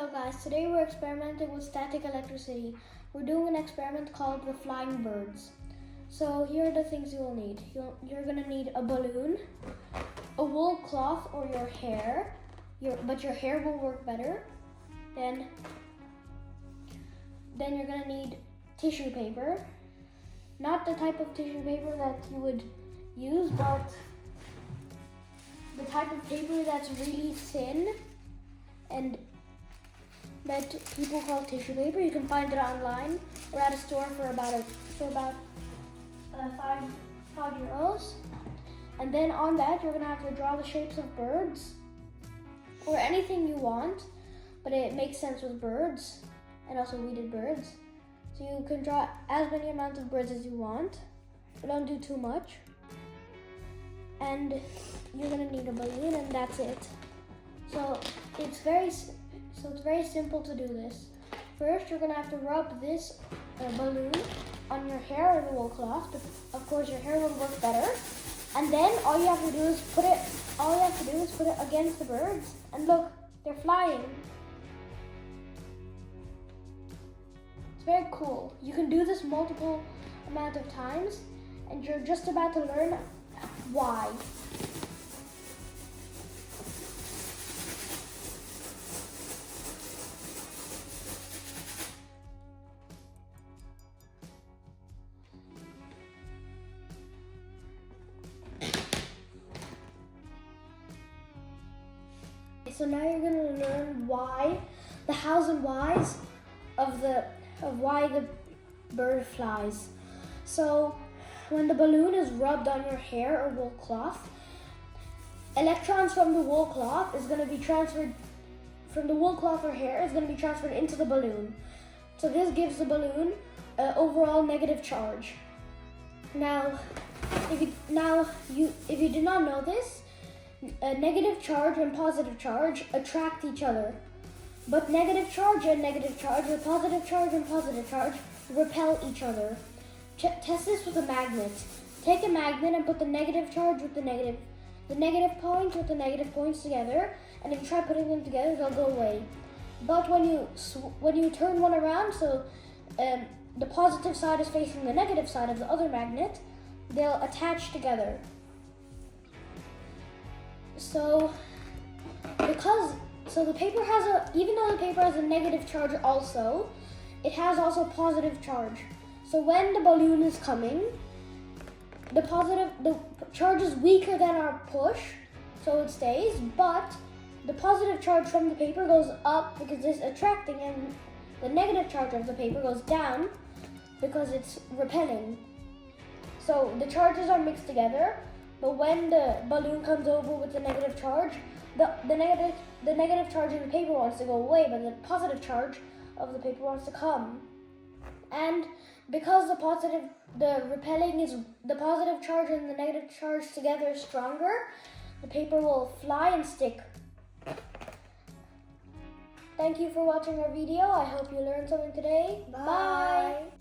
Hello guys, today we're experimenting with static electricity. We're doing an experiment called the flying birds. So here are the things you will need. You're gonna need a balloon, a wool cloth or your hair, but your hair will work better. Then you're gonna need tissue paper. Not the type of tissue paper that you would use, but the type of paper that's really thin and that people call tissue paper. You can find it online or at a store for about €5. And then on that, you're gonna have to draw the shapes of birds or anything you want, but it makes sense with birds and also we did birds. So you can draw as many amounts of birds as you want, but don't do too much. And you're gonna need a balloon, and that's it. So it's very simple to do this. First, you're gonna have to rub this balloon on your hair or the wool cloth, but of course your hair will work better. And then all you have to do is put it against the birds, and look, they're flying. It's very cool. You can do this multiple amount of times, and you're just about to learn why. So now you're going to learn why, the hows and whys of why the bird flies. So when the balloon is rubbed on your hair or wool cloth, electrons from the wool cloth is going to be transferred from the wool cloth or hair is going to be transferred into the balloon. So this gives the balloon an overall negative charge. Now, if you did not know this, a negative charge and positive charge attract each other. But negative charge and negative charge, or positive charge and positive charge, repel each other. Test this with a magnet. Take a magnet and put the negative charge with the negative point with the negative points together, and if you try putting them together, they'll go away. But when you turn one around, so the positive side is facing the negative side of the other magnet, they'll attach together. So the paper even though the paper has a negative charge also, it has also positive charge. So when the balloon is coming, the charge is weaker than our push, so it stays, but the positive charge from the paper goes up because it's attracting, and the negative charge of the paper goes down because it's repelling. So the charges are mixed together. But when the balloon comes over with the negative charge, the negative charge in the paper wants to go away, but the positive charge of the paper wants to come. And because the positive charge and the negative charge together is stronger, the paper will fly and stick. Thank you for watching our video. I hope you learned something today. Bye.